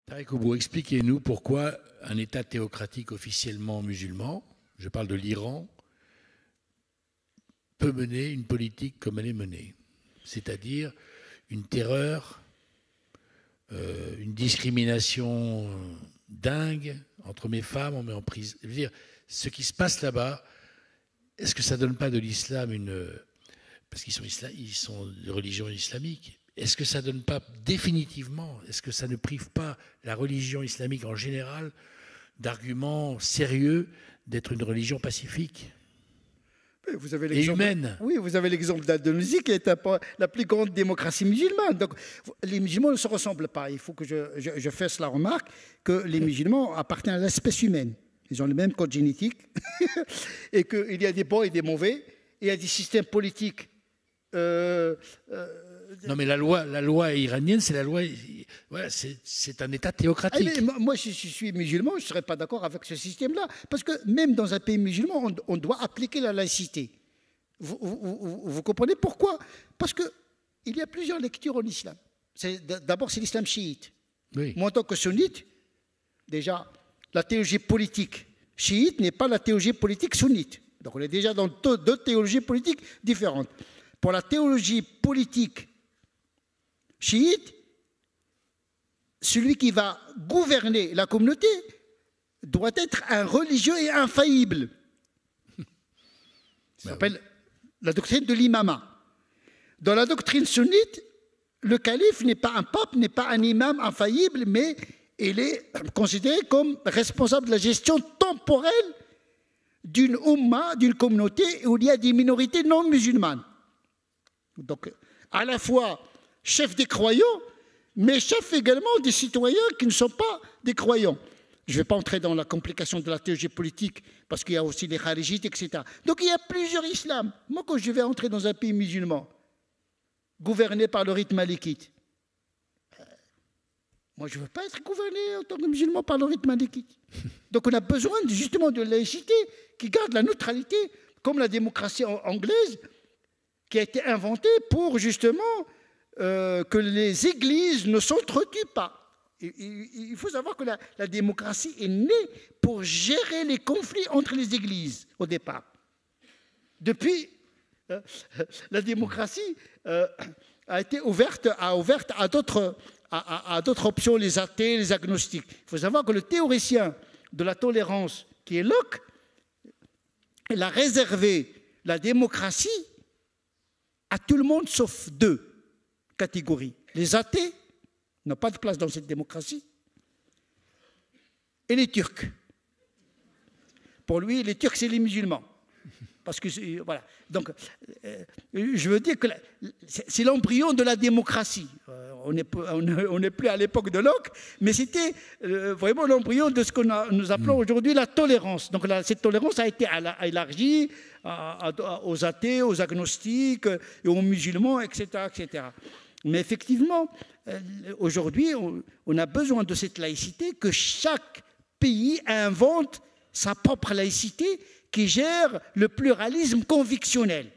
Tarek Oubou, expliquez-nous pourquoi un État théocratique officiellement musulman, je parle de l'Iran, peut mener une politique comme elle est menée, c'est-à-dire une terreur, une discrimination dingue entre mes femmes, on met en prison. Je veux dire, ce qui se passe là-bas, est-ce que ça ne donne pas de l'islam une... Parce qu'ils sont de religion islamique. Est-ce que ça ne donne pas définitivement, est-ce que ça ne prive pas la religion islamique en général d'arguments sérieux d'être une religion pacifique et humaine? Oui, vous avez l'exemple d'Indonésie qui est la plus grande démocratie musulmane. Donc, les musulmans ne se ressemblent pas. Il faut que je fasse la remarque que les musulmans appartiennent à l'espèce humaine. Ils ont le même code génétique et qu'il y a des bons et des mauvais. Et il y a des systèmes politiques. Non, mais la loi iranienne, c'est la loi. Voilà, c'est un État théocratique. Moi, si je suis musulman, je ne serais pas d'accord avec ce système-là. Parce que même dans un pays musulman, on doit appliquer la laïcité. Vous comprenez pourquoi? Parce qu'il y a plusieurs lectures en islam. D'abord, c'est l'islam chiite. Oui. Moi, en tant que sunnite, déjà, la théologie politique chiite n'est pas la théologie politique sunnite. Donc, on est déjà dans deux théologies politiques différentes. Pour la théologie politique chiite, celui qui va gouverner la communauté doit être un religieux et infaillible. Ça s'appelle la doctrine de l'imama. Dans la doctrine sunnite, le calife n'est pas un pape, n'est pas un imam infaillible, mais il est considéré comme responsable de la gestion temporelle d'une umma, d'une communauté où il y a des minorités non musulmanes. Donc, à la fois chef des croyants, mais chef également des citoyens qui ne sont pas des croyants. Je ne vais pas entrer dans la complication de la théologie politique, parce qu'il y a aussi les kharijites, etc. Donc, il y a plusieurs islams. Moi, quand je vais entrer dans un pays musulman, gouverné par le rite malikite, moi, je ne veux pas être gouverné en tant que musulman par le rite malikite. Donc, on a besoin justement de laïcité qui garde la neutralité, comme la démocratie anglaise, qui a été inventée pour justement que les églises ne s'entretuent pas. Il faut savoir que la démocratie est née pour gérer les conflits entre les églises au départ. Depuis, la démocratie a été ouverte à d'autres options, les athées, les agnostiques. Il faut savoir que le théoricien de la tolérance, qui est Locke, il a réservé la démocratie à tout le monde sauf deux catégories. Les athées n'ont pas de place dans cette démocratie et les Turcs. Pour lui, les Turcs, c'est les musulmans. Parce que, voilà. Donc, je veux dire que c'est l'embryon de la démocratie. On n'est plus à l'époque de Locke, mais c'était vraiment l'embryon de ce que nous appelons aujourd'hui la tolérance. Donc, cette tolérance a été élargie aux athées, aux agnostiques, et aux musulmans, etc., etc. Mais effectivement, aujourd'hui, on a besoin de cette laïcité, que chaque pays invente sa propre laïcité qui gère le pluralisme convictionnel.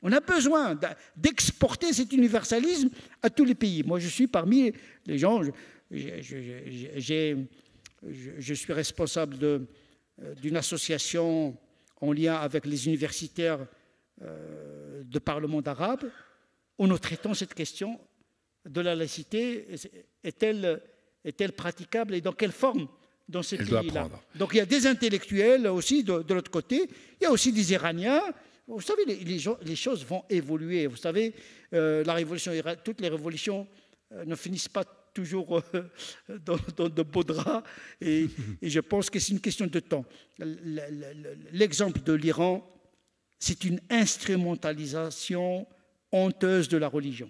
On a besoin d'exporter cet universalisme à tous les pays. Moi, je suis parmi les gens, je suis responsable d'une association en lien avec les universitaires de par le monde arabe, où nous traitons cette question de la laïcité. Est-elle praticable et dans quelle forme dans ces pays-là? Donc il y a des intellectuels aussi de l'autre côté, il y a aussi des Iraniens. Vous savez, les choses vont évoluer. Vous savez, toutes les révolutions ne finissent pas toujours dans de beaux draps, et je pense que c'est une question de temps. L'exemple de l'Iran, c'est une instrumentalisation honteuse de la religion.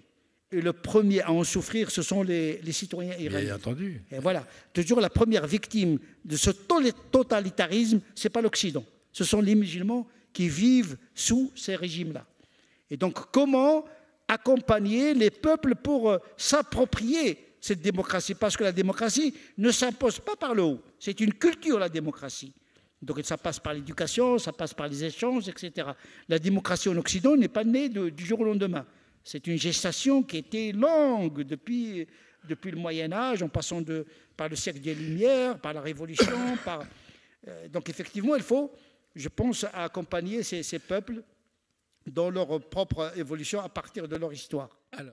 Et le premier à en souffrir, ce sont les citoyens iraniens. Bien entendu. Et voilà, toujours la première victime de ce totalitarisme, ce n'est pas l'Occident. Ce sont les musulmans qui vivent sous ces régimes-là. Et donc, comment accompagner les peuples pour s'approprier cette démocratie? Parce que la démocratie ne s'impose pas par le haut. C'est une culture, la démocratie. Donc, ça passe par l'éducation, ça passe par les échanges, etc. La démocratie en Occident n'est pas née du jour au lendemain. C'est une gestation qui était longue depuis depuis le Moyen-Âge, en passant par le siècle des Lumières, par la Révolution. Donc effectivement, il faut, je pense, accompagner ces peuples dans leur propre évolution à partir de leur histoire. Alors.